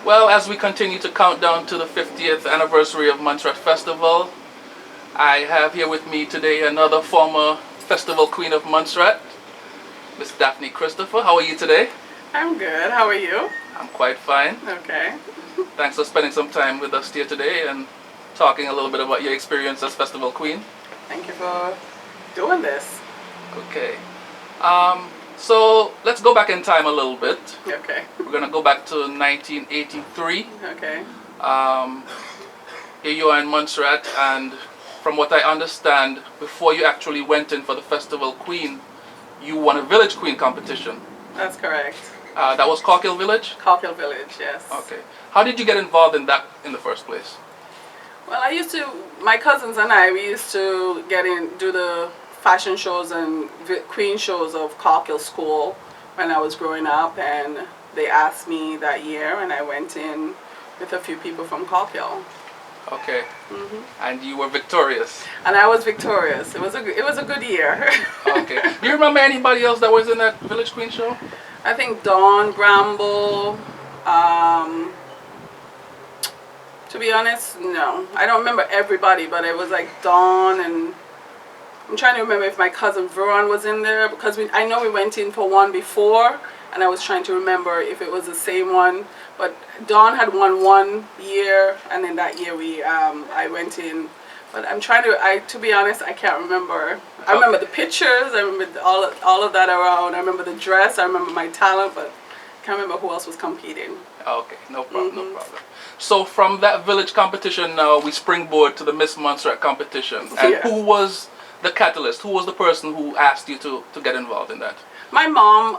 Well, as we continue to count down to the 50th anniversary of Montserrat Festival, I have here with me today another former festival queen of Montserrat, Miss Daphne Christopher. How are you today? I'm good. How are you? I'm quite fine. Okay. Thanks for spending some time with us here today and talking a little bit about your experience as festival queen. Thank you for doing this. Okay. So let's go back in time a little bit. Okay. We're going to go back to 1983. Okay. Here you are in Montserrat, and from what I understand, before you actually went in for the Festival Queen, you won a Village Queen competition. That's correct. That was Corkill Village? Corkill Village, yes. Okay. How did you get involved in that in the first place? Well, my cousins and I, we used to do the fashion shows and queen shows of Corkill School when I was growing up, and they asked me that year, and I went in with a few people from Corkill. Okay. And you were victorious. And I was victorious. It was a good year. Okay. Do you remember anybody else that was in that Village Queen show? I think Dawn Bramble. To be honest, no. I don't remember everybody, but it was like Dawn, and I'm trying to remember if my cousin Veron was in there, because I know we went in for one before, and I was trying to remember if it was the same one. But Dawn had won one year, and then that year I went in. But to be honest, I can't remember. I remember the pictures, I remember all of that around. I remember the dress, I remember my talent, but I can't remember who else was competing. Okay, no problem, no problem. So from that village competition now, we springboard to the Miss Montserrat competition. And who was the catalyst? Who was the person who asked you to get involved in that? My mom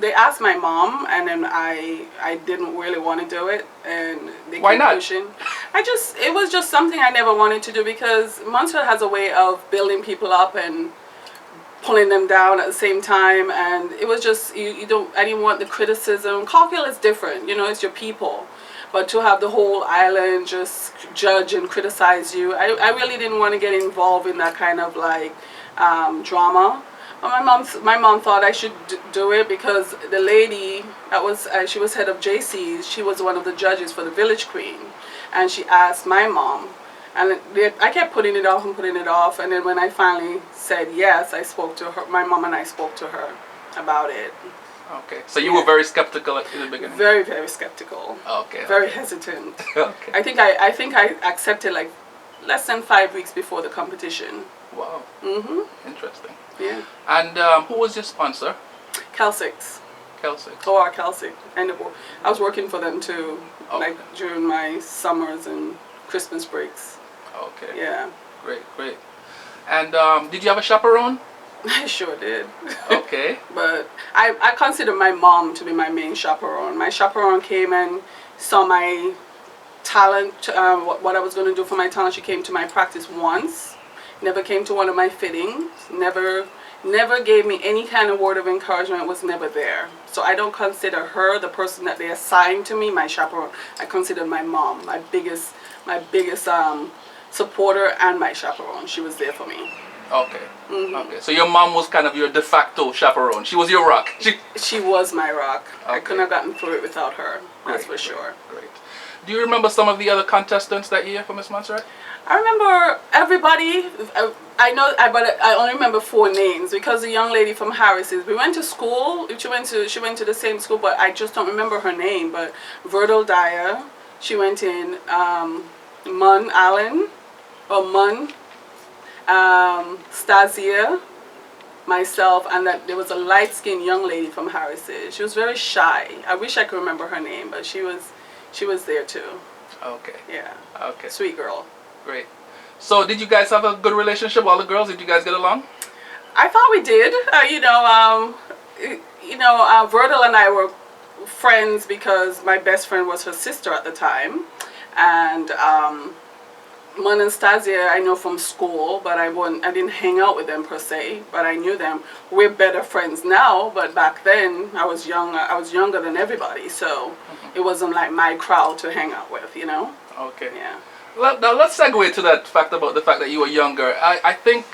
they asked my mom, and then I didn't really want to do it, and they Why kept not? pushing. It was just something I never wanted to do, because Montserrat has a way of building people up and pulling them down at the same time, and it was just I didn't want the criticism. Corkill is different, it's your people. But to have the whole island just judge and criticize you, I really didn't want to get involved in that kind of like drama. But my mom thought I should do it, because the lady that was she was head of JC's, she was one of the judges for the Village Queen, and she asked my mom, and I kept putting it off, and then when I finally said yes, I spoke to her. My mom and I spoke to her about it. Okay, so you were very skeptical in the beginning. Very, very skeptical. Okay. Very hesitant. Okay. I think I accepted like less than 5 weeks before the competition. Wow. Interesting. Yeah. And who was your sponsor? Kelsix. Kelsix. OR Kelsix. And I was working for them too, like during my summers and Christmas breaks. Okay. Yeah. Great, great. And did you have a chaperone? I sure did. Okay. But I consider my mom to be my main chaperone. My chaperone came and saw my talent, what I was going to do for my talent. She came to my practice once. Never came to one of my fittings. Never gave me any kind of word of encouragement. Was never there. So I don't consider her, the person that they assigned to me, my chaperone. I consider my mom my biggest supporter and my chaperone. She was there for me. Okay. Okay. So your mom was kind of your de facto chaperone. She was your rock. She was my rock. Okay. I couldn't have gotten through it without her. That's for sure. Great. Do you remember some of the other contestants that year for Miss Montserrat? I remember everybody. But I only remember 4 names, because the young lady from Harris's, we went to school. She went to the same school, but I just don't remember her name. But Verdal Dyer, she went in. Mun Allen, or Mun. Stasia, myself, and that there was a light-skinned young lady from Harris's. She was very shy. I wish I could remember her name, but she was there too. Okay. Yeah. Okay. Sweet girl. Great. So did you guys have a good relationship, all the girls? Did you guys get along? I thought we did. Verdal and I were friends because my best friend was her sister at the time, and Mun and Stasia I know from school, but I didn't hang out with them per se, but I knew them. We're better friends now, but back then I was younger than everybody, so it wasn't like my crowd to hang out with, Okay. Yeah. Now let's segue to that fact about the fact that you were younger. I think,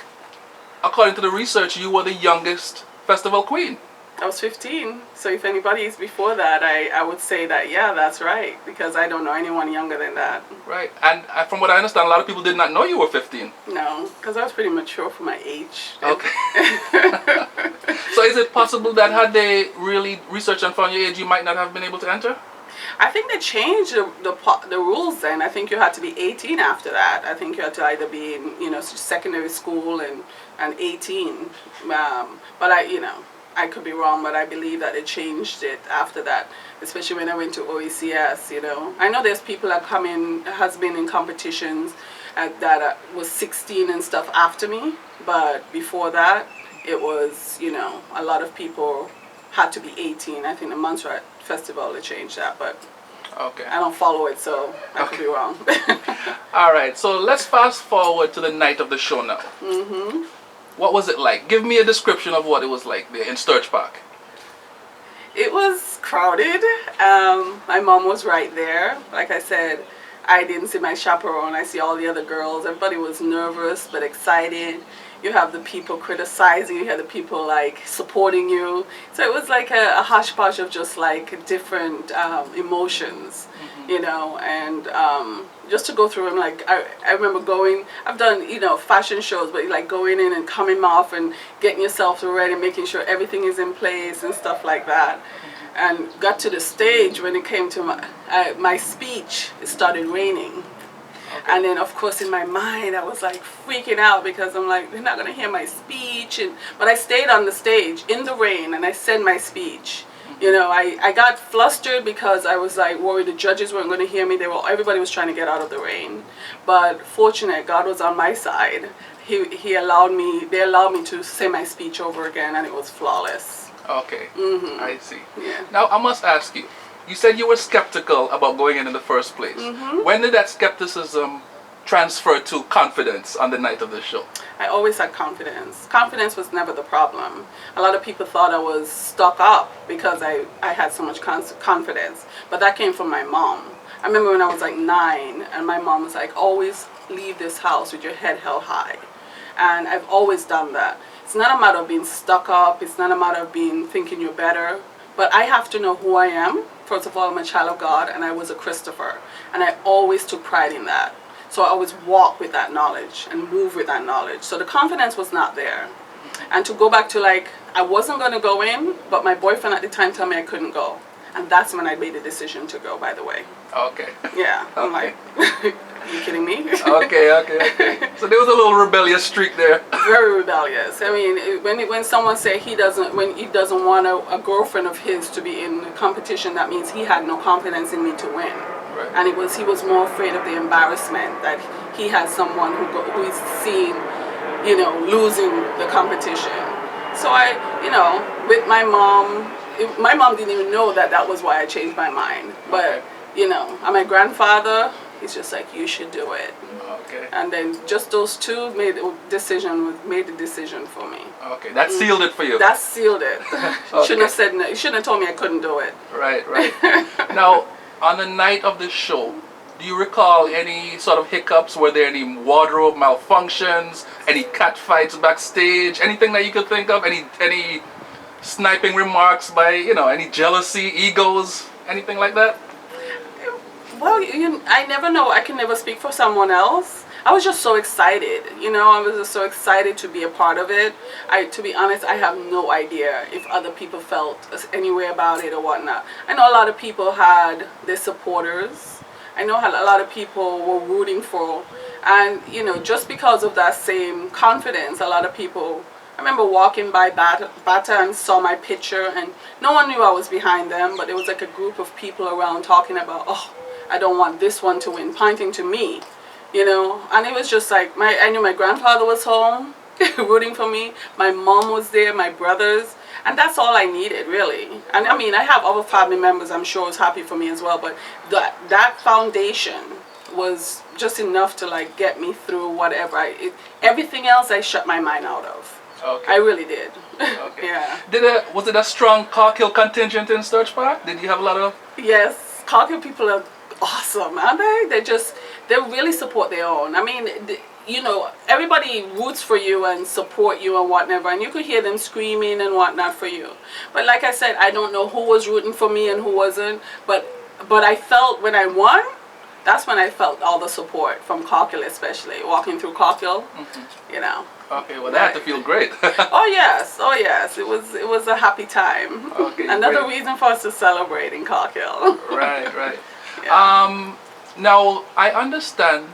according to the research, you were the youngest festival queen. I was 15. So if anybody is before that, I would say that, yeah, that's right. Because I don't know anyone younger than that. Right. And from what I understand, a lot of people did not know you were 15. No, because I was pretty mature for my age. Okay. So is it possible that had they really researched and found your age, you might not have been able to enter? I think they changed the rules then. I think you had to be 18 after that. I think you had to either be in, secondary school and 18. But I could be wrong, but I believe that they changed it after that, especially when I went to OECS, I know there's people that has been in competitions that was 16 and stuff after me, but before that, it was, a lot of people had to be 18. I think the Montserrat Festival, they changed that, but okay. I don't follow it, so I could be wrong. All right, so let's fast forward to the night of the show now. Mm-hmm. What was it like? Give me a description of what it was like there in Sturge Park. It was crowded. My mom was right there. Like I said, I didn't see my chaperone. I see all the other girls. Everybody was nervous but excited. You have the people criticizing, you have the people like supporting you. So it was like a hodgepodge of just like different emotions, and just to go through them. Like I remember I've done, fashion shows, but like going in and coming off and getting yourself ready, making sure everything is in place and stuff like that. And got to the stage when it came to my speech, it started raining. Okay. And then, of course, in my mind, I was like freaking out because I'm like, they're not going to hear my speech. But I stayed on the stage in the rain and I said my speech. I got flustered because I was like worried the judges weren't going to hear me. Everybody was trying to get out of the rain. But fortunate, God was on my side. They allowed me to say my speech over again, and it was flawless. Okay, Mm-hmm. I see. Yeah. Now, I must ask you, you said you were skeptical about going in the first place. Mm-hmm. When did that skepticism transfer to confidence on the night of the show? I always had confidence. Confidence was never the problem. A lot of people thought I was stuck up because I had so much confidence. But that came from my mom. I remember when I was like 9, and my mom was like, always leave this house with your head held high. And I've always done that. It's not a matter of being stuck up. It's not a matter of thinking you're better. But I have to know who I am. First of all, I'm a child of God, and I was a Christopher. And I always took pride in that. So I always walk with that knowledge and move with that knowledge. So the confidence was not there. And to go back to I wasn't going to go in, but my boyfriend at the time told me I couldn't go. And that's when I made the decision to go, by the way. Okay. Yeah. I'm like, are you kidding me? Okay. So there was a little rebellious streak there. Very rebellious. I mean, when someone say he doesn't want a girlfriend of his to be in the competition, that means he had no confidence in me to win. Right. And he was more afraid of the embarrassment that he had someone who is seen, losing the competition. So with my mom didn't even know that was why I changed my mind. But, and my grandfather, he's just like, you should do it. Okay. And then just those two made the decision for me. Okay, that sealed it for you. That sealed it. Okay. Shouldn't have said no. You shouldn't have told me I couldn't do it. Right. Now, on the night of the show, do you recall any sort of hiccups? Were there any wardrobe malfunctions? Any cat fights backstage? Anything that you could think of? Any sniping remarks by, any jealousy, egos, anything like that? Well, I never know. I can never speak for someone else. I was just so excited. I was just so excited to be a part of it. To be honest, I have no idea if other people felt any way about it or whatnot. I know a lot of people had their supporters. I know a lot of people were rooting for. And, just because of that same confidence, a lot of people... I remember walking by Bata and saw my picture, and no one knew I was behind them, but there was like a group of people around talking about, I don't want this one to win, pointing to me, and it was just like, I knew my grandfather was home, rooting for me, my mom was there, my brothers, and that's all I needed, really. And I mean, I have other family members I'm sure was happy for me as well, but that foundation was just enough to get me through whatever. Everything else I shut my mind out of. Okay. I really did. Okay. Yeah. Was it a strong Cargill contingent in Sturge Park? Did you have a lot of... Yes, Cargill people are awesome, aren't they? They really support their own. I mean, you know, everybody roots for you and support you and whatever, and you could hear them screaming and whatnot for you. But like I said, I don't know who was rooting for me and who wasn't, but I felt when I won, that's when I felt all the support from Cockle, especially walking through Cockle, you know. Okay, well, that had to feel great. Oh yes, it was a happy time. Okay, another great. reason for us to celebrate in Cockle. Right. Yeah. Now, I understand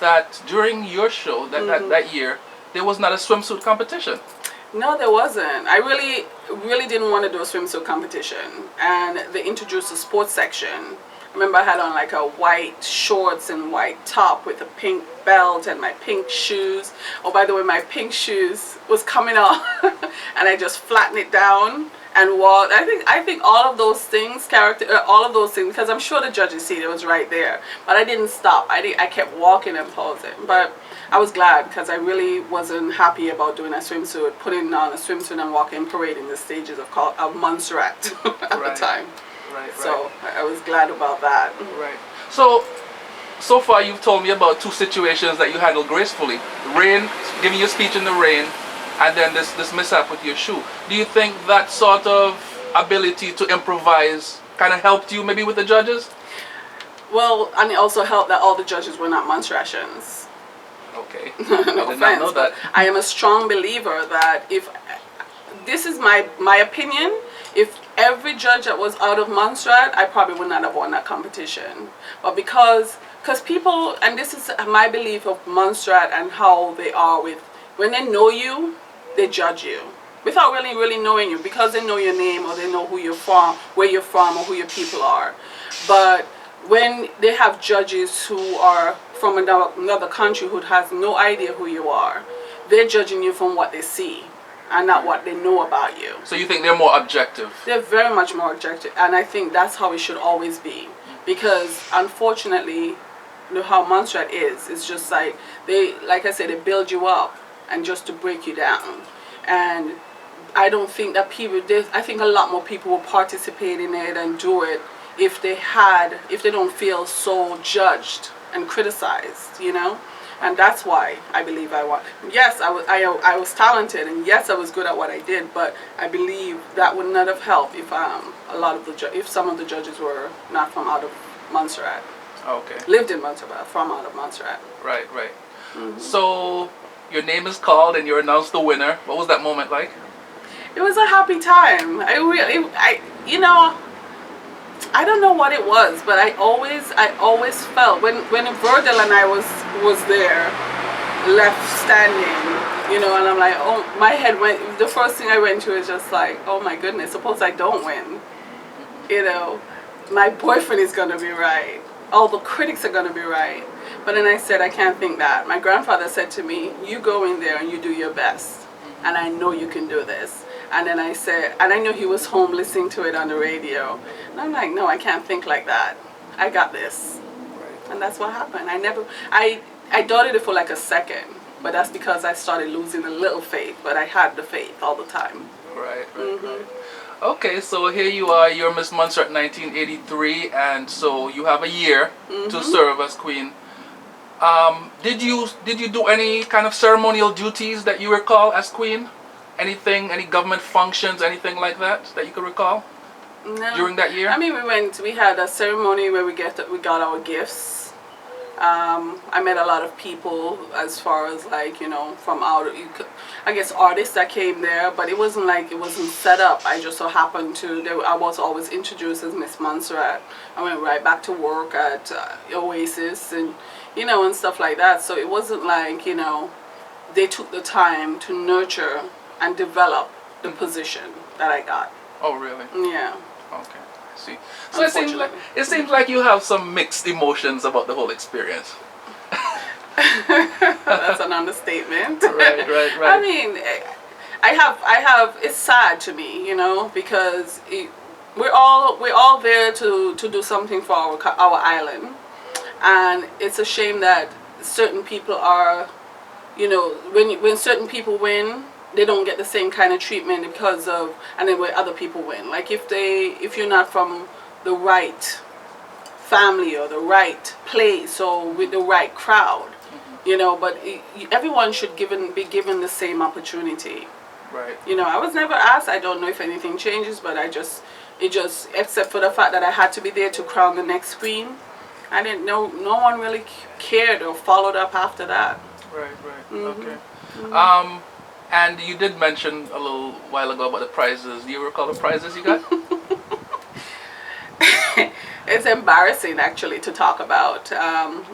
that during your show that year, there was not a swimsuit competition. No, there wasn't. I really didn't want to do a swimsuit competition, and they introduced a sports section. I remember I had on like a white shorts and white top with a pink belt and my pink shoes. Oh, by the way, my pink shoes was coming off, and I just flattened it down and walked. I think all of those things, all of those things, because I'm sure the judges see it was right there. But I didn't stop. I kept walking and posing. But I was glad, because I really wasn't happy about doing a swimsuit, putting on a swimsuit and walking, parading the stages of Montserrat at the time. Right. So I was glad about that. Right. So far you've told me about two situations that you handled gracefully. Rain, giving your speech in the rain, and then this mishap with your shoe. Do you think that sort of ability to improvise kind of helped you maybe with the judges? Well, and it also helped that all the judges were not Montserratians. Okay. No I did offense, not know that. I am a strong believer that if this is my opinion, if every judge that was out of Montserrat, I probably would not have won that competition. But because people, and this is my belief of Montserrat and how they are with, when they know you, they judge you without really knowing you, because they know your name or they know who you're from, where you're from, or who your people are. But when they have judges who are from another country who has no idea who you are, they're judging you from what they see and not what they know about you. So you think they're more objective? They're very much more objective, and I think that's how it should always be. Because unfortunately, how Montserrat is, it's just like like I said, they build you up and just to break you down. And I don't think that I think a lot more people will participate in it and do it if they don't feel so judged and criticized, you know. And that's why I believe I won. Yes, I was talented, and yes, I was good at what I did. But I believe that would not have helped if if some of the judges were not from out of Montserrat. Okay. Lived in Montserrat, from out of Montserrat. Right. So your name is called and you're announced the winner. What was that moment like? It was a happy time. I don't know what it was, but I always felt when Virgil and I was there, left standing, you know, and I'm like, oh, my head went. The first thing I went to is just like, oh my goodness, suppose I don't win, you know, my boyfriend is gonna be right, all the critics are gonna be right. But then I said, I can't think that. My grandfather said to me, you go in there and you do your best, and I know you can do this. And then I said, and I know he was home listening to it on the radio. And I'm like, no, I can't think like that. I got this. Right. And that's what happened. I doubted it for like a second, but that's because I started losing a little faith. But I had the faith all the time. Right. Okay, so here you are, you're Miss Montserrat 1983, and so you have a year to serve as queen. Did you do any kind of ceremonial duties that you recall as queen? Anything, any government functions, anything like that you could recall? No. During that year? I mean, we had a ceremony where we got our gifts. I met a lot of people, as far as like, you know, from I guess artists that came there, but it wasn't set up. I just so happened I was always introduced as Miss Montserrat. I went right back to work at Oasis and, you know, and stuff like that. So it wasn't like, you know, they took the time to nurture and develop the position that I got. Oh, really? Yeah. Okay, I see. So it seems like you have some mixed emotions about the whole experience. That's an understatement. Right. I mean, I have. It's sad to me, you know, because we're all there to do something for our island, and it's a shame that certain people are, you know, when certain people win, they don't get the same kind of treatment and then when other people win. Like if you're not from the right family or the right place or with the right crowd, But everyone should be given the same opportunity. Right. I was never asked. I don't know if anything changes, but except for the fact that I had to be there to crown the next queen, I didn't know. No one really cared or followed up after that. Right. Mm-hmm. Okay. Mm-hmm. And you did mention a little while ago about the prizes. Do you recall the prizes you got? It's embarrassing actually to talk about.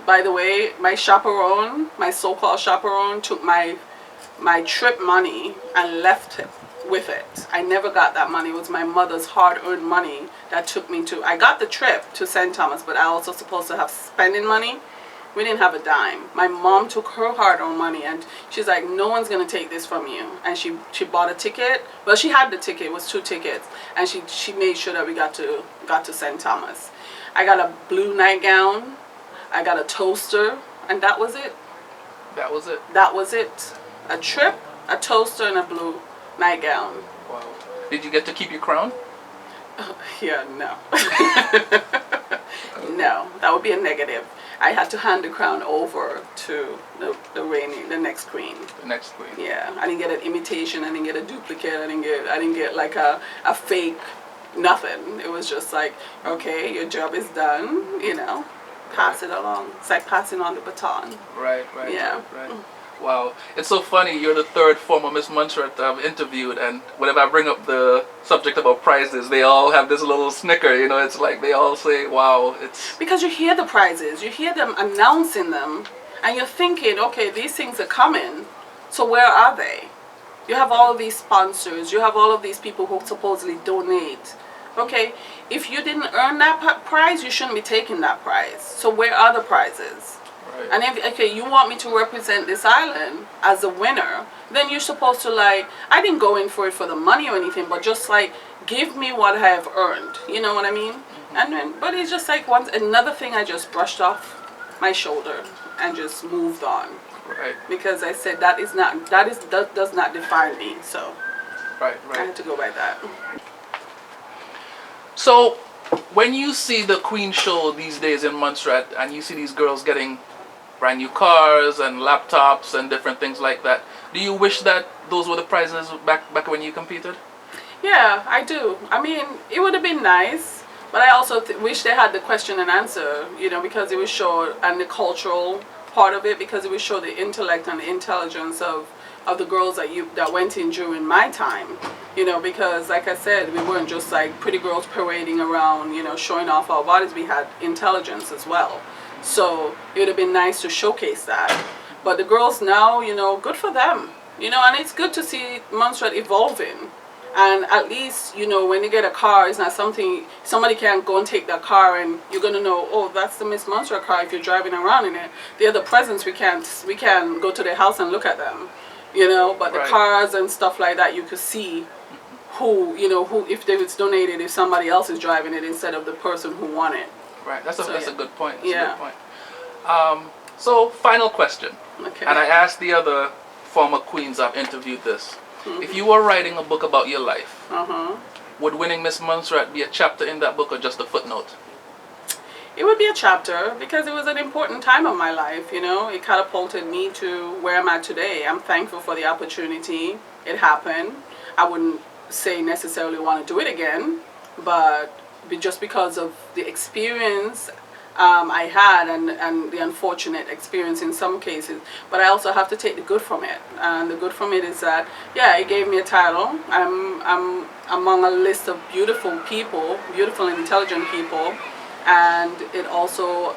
By the way, my so-called chaperone, took my trip money and left with it. I never got that money. It was my mother's hard-earned money that took me to. I got the trip to St. Thomas, but I also supposed to have spending money. We didn't have a dime. My mom took her hard-earned money, and she's like, "No one's gonna take this from you." And she bought a ticket. Well, she had the ticket. It was 2 tickets, and she made sure that we got to St. Thomas. I got a blue nightgown. I got a toaster, and that was it. That was it. That was it. A trip, a toaster, and a blue nightgown. Wow. Did you get to keep your crown? Yeah, no. No, that would be a negative. I had to hand the crown over to the next queen. The next queen. Yeah, I didn't get an imitation. I didn't get a duplicate. I didn't get like a fake nothing. It was just like, okay, your job is done. Pass it along. It's like passing on the baton. Right. Yeah. Right. Wow, it's so funny. You're the third former Miss Montserrat I've interviewed, and whenever I bring up the subject about prizes, they all have this little snicker. It's like they all say, "Wow, it's..." Because you hear the prizes, you hear them announcing them, and you're thinking, okay, these things are coming. So where are they? You have all of these sponsors. You have all of these people who supposedly donate. Okay, if you didn't earn that prize, you shouldn't be taking that prize. So where are the prizes? Right. And if you want me to represent this island as a winner, then you're supposed to I didn't go in for it for the money or anything, but just give me what I have earned. You know what I mean? Mm-hmm. But it's just another thing I just brushed off my shoulder and just moved on. Right. Because I said that does not define me. So right. I had to go by that. So when you see the Queen show these days in Montserrat, and you see these girls getting brand new cars and laptops and different things like that, do you wish that those were the prizes back when you competed? Yeah, I do. I mean, it would have been nice, but I also wish they had the question and answer, because it would show, and the cultural part of it, because it would show the intellect and the intelligence of the girls that went in during my time. Because like I said, we weren't just pretty girls parading around, showing off our bodies. We had intelligence as well. So it would have been nice to showcase that. But the girls now, good for them. And it's good to see Montserrat evolving. And at least, when you get a car, it's not something, somebody can't go and take that car and you're going to know, oh, that's the Miss Montserrat car if you're driving around in it. The other presents, we can go to their house and look at them. But the right. cars and stuff like that, you could see who if it's donated, if somebody else is driving it instead of the person who won it. Right, that's a good point. That's yeah. a good point. So, final question. Okay. And I asked the other former queens I've interviewed this. Mm-hmm. If you were writing a book about your life, would winning Miss Montserrat be a chapter in that book or just a footnote? It would be a chapter because it was an important time of my life, It catapulted me to where I'm at today. I'm thankful for the opportunity. It happened. I wouldn't say necessarily want to do it again, but just because of the experience I had and the unfortunate experience in some cases. But I also have to take the good from it. And the good from it is that, it gave me a title. I'm among a list of beautiful people, beautiful and intelligent people. And it also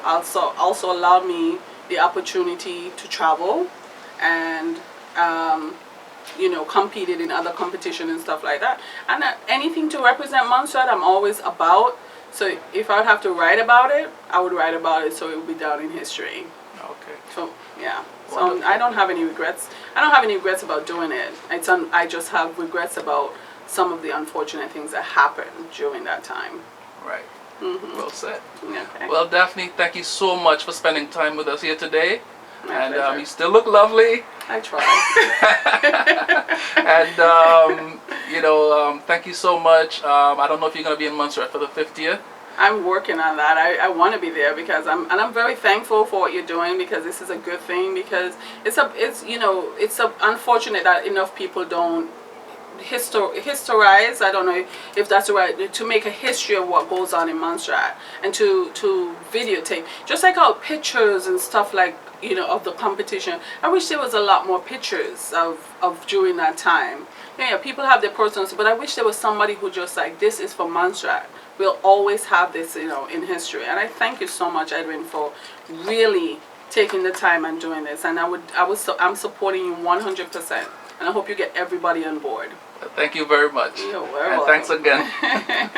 allowed me the opportunity to travel and competed in other competition and stuff like that. And anything to represent Montserrat, I'm always about. So if I would have to write about it, I would write about it so it would be down in history. Okay. So yeah. So I don't have any regrets. I don't have any regrets about doing it. I just have regrets about some of the unfortunate things that happened during that time. Right. Mm-hmm. Well said. Okay. Well, Daphne, thank you so much for spending time with us here today. My pleasure. You still look lovely. I try. And thank you so much. I don't know if you're going to be in Montserrat for the 50th. I'm working on that. I want to be there because I'm very thankful for what you're doing, because this is a good thing, because it's unfortunate that enough people don't historize. I don't know if that's the right, to make a history of what goes on in Montserrat, and to videotape, just like our pictures and stuff, like, of the competition. I wish there was a lot more pictures of during that time. Yeah, people have their personal, but I wish there was somebody who just like, this is for Montserrat. We'll always have this, in history. And I thank you so much, Edwin, for really taking the time and doing this. And I'm supporting you 100%. And I hope you get everybody on board. Thank you very much. You're very and welcome. thanks again.